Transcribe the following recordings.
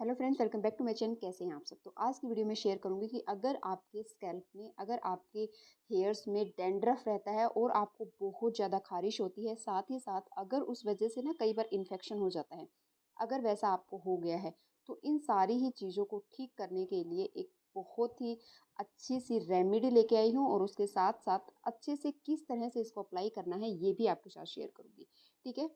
Hello friends, welcome back to my channel. कैसे हैं आप सब। तो आज की वीडियो में शेयर करूंगी कि अगर आपके स्कैल्प में, अगर आपके हेयर्स में डैंड्रफ रहता है और आपको बहुत ज़्यादा खारिश होती है, साथ ही साथ अगर उस वजह से ना कई बार इन्फेक्शन हो जाता है, अगर वैसा आपको हो गया है, तो इन सारी ही चीज़ों को ठीक करने के लिए एक बहुत ही अच्छी सी रेमेडी लेके आई हूँ, और उसके साथ साथ अच्छे से किस तरह से इसको अप्लाई करना है ये भी आपके साथ शेयर करूँगी। ठीक है।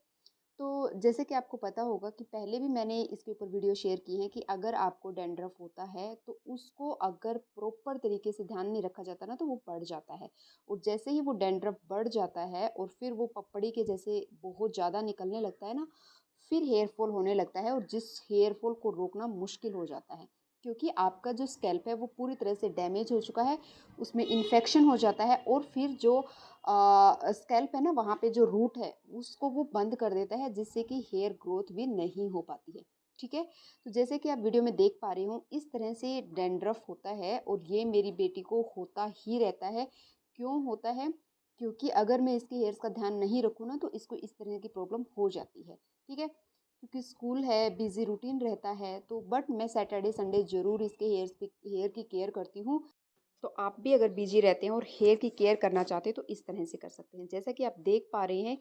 तो जैसे कि आपको पता होगा कि पहले भी मैंने इसके ऊपर वीडियो शेयर की है कि अगर आपको डैंड्रफ होता है तो उसको अगर प्रॉपर तरीके से ध्यान नहीं रखा जाता ना, तो वो बढ़ जाता है। और जैसे ही वो डैंड्रफ बढ़ जाता है और फिर वो पपड़ी के जैसे बहुत ज़्यादा निकलने लगता है ना, फिर हेयर फॉल होने लगता है, और जिस हेयर फॉल को रोकना मुश्किल हो जाता है, क्योंकि आपका जो स्कैल्प है वो पूरी तरह से डैमेज हो चुका है, उसमें इन्फेक्शन हो जाता है, और फिर जो स्कैल्प है ना, वहाँ पे जो रूट है उसको वो बंद कर देता है, जिससे कि हेयर ग्रोथ भी नहीं हो पाती है। ठीक है। तो जैसे कि आप वीडियो में देख पा रहे हो, इस तरह से डैंड्रफ होता है, और ये मेरी बेटी को होता ही रहता है। क्यों होता है? क्योंकि अगर मैं इसके हेयर्स का ध्यान नहीं रखूँ ना, तो इसको इस तरह की प्रॉब्लम हो जाती है। ठीक है। क्योंकि स्कूल है, बिजी रूटीन रहता है, तो बट मैं सैटरडे संडे ज़रूर इसके हेयर की केयर करती हूँ। तो आप भी अगर बिजी रहते हैं और हेयर की केयर करना चाहते हैं तो इस तरह से कर सकते हैं। जैसा कि आप देख पा रहे हैं,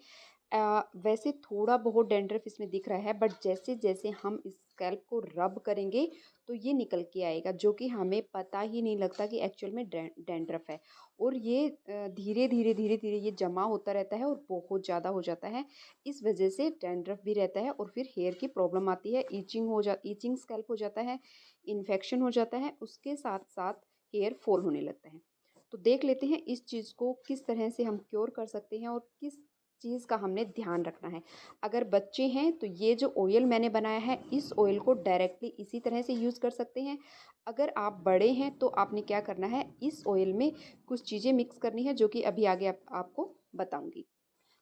वैसे थोड़ा बहुत डैंड्रफ इसमें दिख रहा है, बट जैसे जैसे हम इस स्कैल्प को रब करेंगे तो ये निकल के आएगा, जो कि हमें पता ही नहीं लगता कि एक्चुअल में डैंड्रफ है। और ये धीरे धीरे धीरे धीरे ये जमा होता रहता है और बहुत ज़्यादा हो जाता है। इस वजह से डैंड्रफ भी रहता है, और फिर हेयर की प्रॉब्लम आती है, ईचिंग स्कैल्प हो जाता है, इन्फेक्शन हो जाता है, उसके साथ साथ हेयर फॉल होने लगता है। तो देख लेते हैं इस चीज़ को किस तरह से हम क्योर कर सकते हैं, और किस चीज़ का हमने ध्यान रखना है। अगर बच्चे हैं तो ये जो ऑयल मैंने बनाया है, इस ऑयल को डायरेक्टली इसी तरह से यूज़ कर सकते हैं। अगर आप बड़े हैं तो आपने क्या करना है, इस ऑयल में कुछ चीज़ें मिक्स करनी है, जो कि अभी आगे आपको बताऊंगी।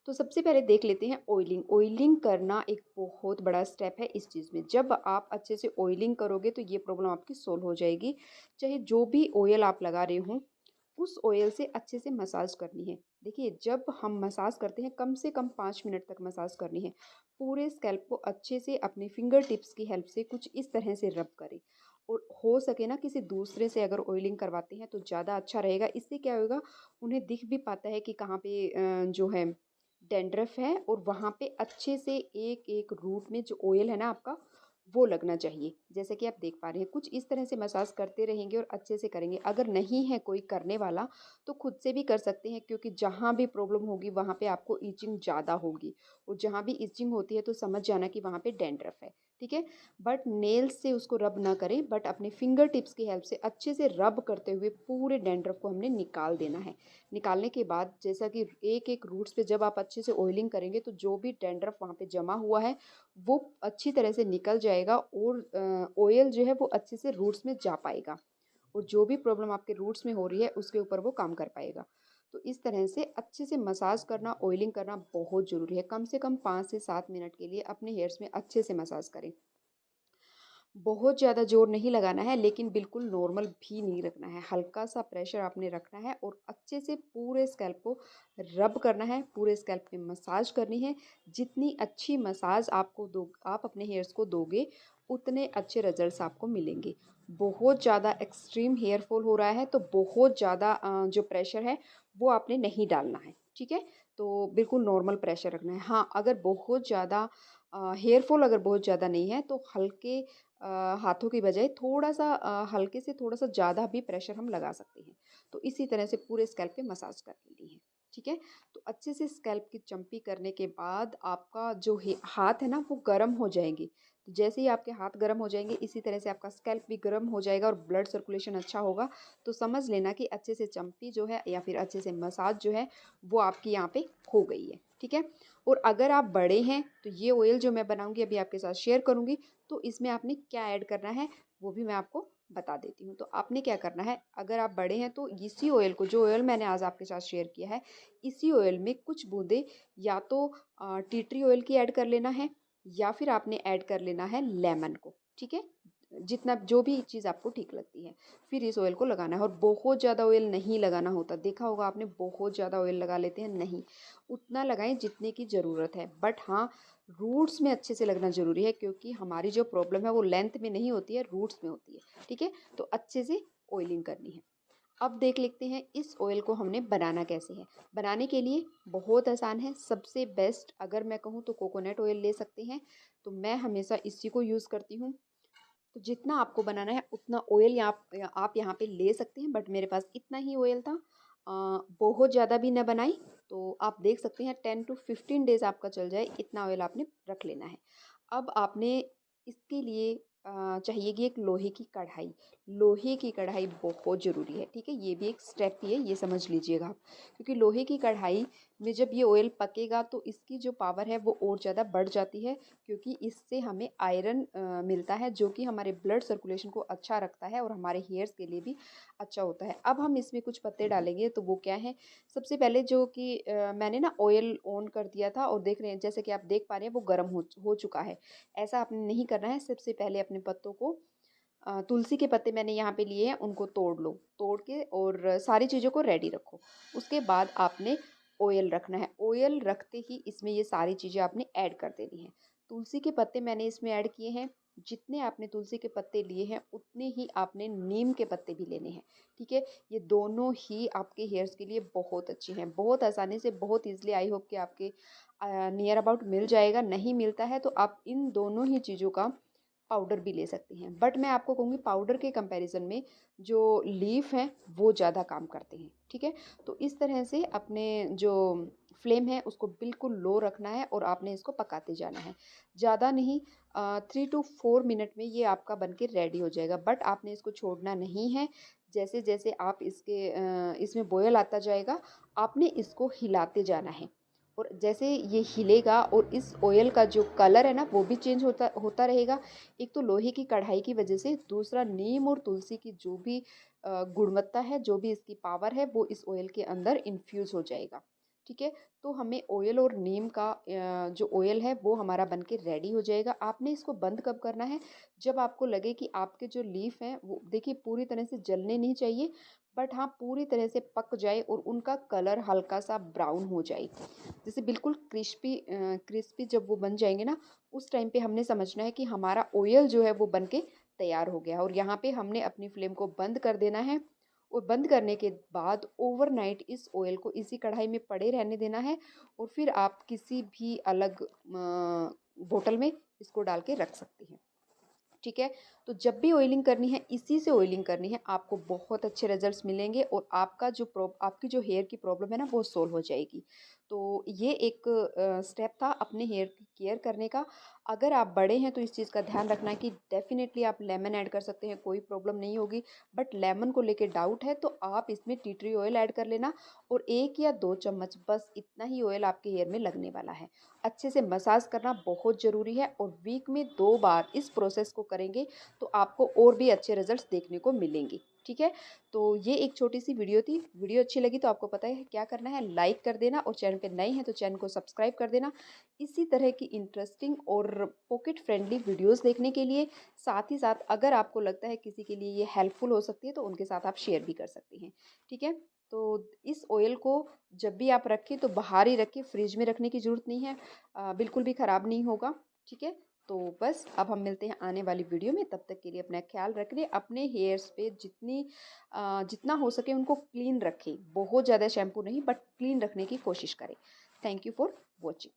तो सबसे पहले देख लेते हैं ऑयलिंग। ऑयलिंग करना एक बहुत बड़ा स्टेप है इस चीज़ में। जब आप अच्छे से ऑयलिंग करोगे तो ये प्रॉब्लम आपकी सोल्व हो जाएगी। चाहे जो भी ऑयल आप लगा रहे हो, उस ऑयल से अच्छे से मसाज करनी है। देखिए, जब हम मसाज करते हैं, कम से कम 5 मिनट तक मसाज करनी है। पूरे स्कैल्प को अच्छे से अपने फिंगर टिप्स की हेल्प से कुछ इस तरह से रब करें। और हो सके ना, किसी दूसरे से अगर ऑयलिंग करवाते हैं तो ज़्यादा अच्छा रहेगा। इससे क्या होगा, उन्हें दिख भी पाता है कि कहाँ पे जो है डैंड्रफ है, और वहाँ पे अच्छे से एक एक रूट में जो ऑयल है ना आपका, वो लगना चाहिए। जैसे कि आप देख पा रहे हैं, कुछ इस तरह से मसाज करते रहेंगे और अच्छे से करेंगे। अगर नहीं है कोई करने वाला तो खुद से भी कर सकते हैं, क्योंकि जहाँ भी प्रॉब्लम होगी वहाँ पे आपको ईचिंग ज़्यादा होगी, और जहाँ भी ईचिंग होती है तो समझ जाना कि वहाँ पे डैंड्रफ है। ठीक है। बट नेल्स से उसको रब ना करें, बट अपने फिंगर टिप्स की हेल्प से अच्छे से रब करते हुए पूरे डैंड्रफ को हमने निकाल देना है। निकालने के बाद, जैसा कि एक एक रूट्स पे जब आप अच्छे से ऑयलिंग करेंगे तो जो भी डैंड्रफ वहाँ पे जमा हुआ है वो अच्छी तरह से निकल जाएगा, और ऑयल जो है वो अच्छे से रूट्स में जा पाएगा, और जो भी प्रॉब्लम आपके रूट्स में हो रही है उसके ऊपर वो काम कर पाएगा। तो इस तरह से अच्छे से मसाज करना, ऑयलिंग करना बहुत ज़रूरी है। कम से कम 5 से 7 मिनट के लिए अपने हेयर्स में अच्छे से मसाज करें। बहुत ज़्यादा ज़ोर नहीं लगाना है, लेकिन बिल्कुल नॉर्मल भी नहीं रखना है। हल्का सा प्रेशर आपने रखना है, और अच्छे से पूरे स्कैल्प को रब करना है, पूरे स्कैल्प पे मसाज करनी है। जितनी अच्छी मसाज आप अपने हेयर्स को दोगे, उतने अच्छे रिजल्ट्स आपको मिलेंगे। बहुत ज़्यादा एक्सट्रीम हेयर फॉल हो रहा है तो बहुत ज़्यादा जो प्रेशर है वो आपने नहीं डालना है। ठीक है। तो बिल्कुल नॉर्मल प्रेशर रखना है। हाँ, अगर बहुत ज़्यादा हेयर फॉल अगर बहुत ज़्यादा नहीं है तो हल्के हाथों की बजाय थोड़ा-सा हल्के से थोड़ा-सा ज़्यादा भी प्रेशर हम लगा सकते हैं। तो इसी तरह से पूरे स्कैल्प पे मसाज कर लेनी है। ठीक है? तो अच्छे से स्कैल्प की चंपी करने के बाद आपका जो हाथ है ना वो गर्म हो जाएँगे। तो जैसे ही आपके हाथ गर्म हो जाएँगे, इसी तरह से आपका स्कैल्प भी गर्म हो जाएगा और ब्लड सर्कुलेशन अच्छा होगा। तो समझ लेना कि अच्छे से चंपी जो है या फिर अच्छे से मसाज जो है वो आपकी यहाँ पे हो गई है। ठीक है? और अगर आप बड़े हैं तो ये ऑयल जो मैं बनाऊँगी अभी आपके साथ शेयर करूँगी, तो इसमें आपने क्या ऐड करना है वो भी मैं आपको बता देती हूँ। तो आपने क्या करना है, अगर आप बड़े हैं तो इसी ऑयल को, जो ऑयल मैंने आज आपके साथ शेयर किया है, इसी ऑयल में कुछ बूंदे या तो टी ट्री ऑयल की ऐड कर लेना है, या फिर आपने ऐड कर लेना है लेमन को। ठीक है। जितना जो भी चीज़ आपको ठीक लगती है, फिर इस ऑयल को लगाना है। और बहुत ज़्यादा ऑयल नहीं लगाना होता, देखा होगा आपने बहुत ज़्यादा ऑयल लगा लेते हैं, नहीं, उतना लगाएं जितने की ज़रूरत है। बट हाँ, रूट्स में अच्छे से लगना ज़रूरी है, क्योंकि हमारी जो प्रॉब्लम है वो लेंथ में नहीं होती है, रूट्स में होती है। ठीक है, तो अच्छे से ऑयलिंग करनी है। अब देख लेते हैं इस ऑयल को हमने बनाना कैसे है। बनाने के लिए बहुत आसान है। सबसे बेस्ट अगर मैं कहूँ तो कोकोनट ऑयल ले सकते हैं, तो मैं हमेशा इसी को यूज़ करती हूँ। तो जितना आपको बनाना है उतना ऑयल आप यहाँ पे ले सकते हैं, बट मेरे पास इतना ही ऑयल था। बहुत ज़्यादा भी न बनाई, तो आप देख सकते हैं 10 to 15 डेज़ आपका चल जाए, इतना ऑयल आपने रख लेना है। अब आपने इसके लिए चाहिएगी एक लोहे की कढ़ाई। लोहे की कढ़ाई बहुत ज़रूरी है, ठीक है, ये भी एक स्टेप ही है, ये समझ लीजिएगा आप। क्योंकि लोहे की कढ़ाई में जब ये ऑयल पकेगा तो इसकी जो पावर है वो और ज़्यादा बढ़ जाती है, क्योंकि इससे हमें आयरन मिलता है, जो कि हमारे ब्लड सर्कुलेशन को अच्छा रखता है और हमारे हेयर्स के लिए भी अच्छा होता है। अब हम इसमें कुछ पत्ते डालेंगे, तो वो क्या है, सबसे पहले जो कि मैंने ना ऑयल ऑन कर दिया था और देख रहे हैं, जैसे कि आप देख पा रहे हैं वो गर्म हो चुका है। ऐसा आपने नहीं करना है। सबसे पहले अपने पत्तों को, तुलसी के पत्ते मैंने यहाँ पे लिए हैं, उनको तोड़ लो, तोड़ के और सारी चीज़ों को रेडी रखो। उसके बाद आपने ऑयल रखना है। ऑयल रखते ही इसमें ये सारी चीज़ें आपने ऐड कर देनी है। तुलसी के पत्ते मैंने इसमें ऐड किए हैं। जितने आपने तुलसी के पत्ते लिए हैं उतने ही आपने नीम के पत्ते भी लेने हैं। ठीक है, ये दोनों ही आपके हेयर्स के लिए बहुत अच्छे हैं। बहुत आसानी से, बहुत ईजिली, आई होप कि आपके नियर अबाउट मिल जाएगा। नहीं मिलता है तो आप इन दोनों ही चीज़ों का पाउडर भी ले सकती हैं। बट मैं आपको कहूँगी पाउडर के कंपैरिजन में जो लीफ हैं वो ज़्यादा काम करते हैं। ठीक है, तो इस तरह से अपने जो फ्लेम है उसको बिल्कुल लो रखना है और आपने इसको पकाते जाना है। ज़्यादा नहीं, 3 to 4 मिनट में ये आपका बन के रेडी हो जाएगा। बट आपने इसको छोड़ना नहीं है। जैसे जैसे आप इसमें बॉयल आता जाएगा, आपने इसको हिलाते जाना है। और जैसे ये हिलेगा और इस ऑयल का जो कलर है ना वो भी चेंज होता होता रहेगा। एक तो लोहे की कढ़ाई की वजह से, दूसरा नीम और तुलसी की जो भी गुणवत्ता है, जो भी इसकी पावर है, वो इस ऑयल के अंदर इन्फ्यूज़ हो जाएगा। ठीक है, तो हमें ऑयल और नीम का जो ऑयल है वो हमारा बन के रेडी हो जाएगा। आपने इसको बंद कब करना है, जब आपको लगे कि आपके जो लीफ हैं वो देखिए पूरी तरह से जलने नहीं चाहिए, बट हाँ पूरी तरह से पक जाए और उनका कलर हल्का सा ब्राउन हो जाए। जैसे बिल्कुल क्रिस्पी क्रिस्पी जब वो बन जाएंगे ना, उस टाइम पे हमने समझना है कि हमारा ऑयल जो है वो बन के तैयार हो गया। और यहाँ पे हमने अपनी फ्लेम को बंद कर देना है। और बंद करने के बाद ओवरनाइट इस ऑयल को इसी कढ़ाई में पड़े रहने देना है। और फिर आप किसी भी अलग बोतल में इसको डाल के रख सकती हैं। ठीक है, तो जब भी ऑयलिंग करनी है इसी से ऑयलिंग करनी है, आपको बहुत अच्छे रिजल्ट्स मिलेंगे और आपकी जो हेयर की प्रॉब्लम है ना वो सोल्व हो जाएगी। तो ये एक स्टेप था अपने हेयर की केयर करने का। अगर आप बड़े हैं तो इस चीज़ का ध्यान रखना कि डेफिनेटली आप लेमन ऐड कर सकते हैं, कोई प्रॉब्लम नहीं होगी। बट लेमन को लेके डाउट है तो आप इसमें टी ट्री ऑयल ऐड कर लेना, और 1 या 2 चम्मच, बस इतना ही ऑयल आपके हेयर में लगने वाला है। अच्छे से मसाज करना बहुत ज़रूरी है, और वीक में 2 बार इस प्रोसेस को करेंगे तो आपको और भी अच्छे रिजल्ट्स देखने को मिलेंगे। ठीक है, तो ये एक छोटी सी वीडियो थी। वीडियो अच्छी लगी तो आपको पता है क्या करना है, लाइक कर देना, और चैनल पे नए हैं तो चैनल को सब्सक्राइब कर देना। इसी तरह की इंटरेस्टिंग और पॉकेट फ्रेंडली वीडियोस देखने के लिए। साथ ही साथ अगर आपको लगता है किसी के लिए ये हेल्पफुल हो सकती है तो उनके साथ आप शेयर भी कर सकती हैं। ठीक है, तो इस ऑयल को जब भी आप रखें तो बाहर ही रखें, फ्रिज में रखने की ज़रूरत नहीं है। बिल्कुल भी ख़राब नहीं होगा। ठीक है, तो बस अब हम मिलते हैं आने वाली वीडियो में। तब तक के लिए अपना ख्याल रखें, अपने हेयर्स पे जितना हो सके उनको क्लीन रखें। बहुत ज़्यादा शैम्पू नहीं, बट क्लीन रखने की कोशिश करें। Thank you for watching.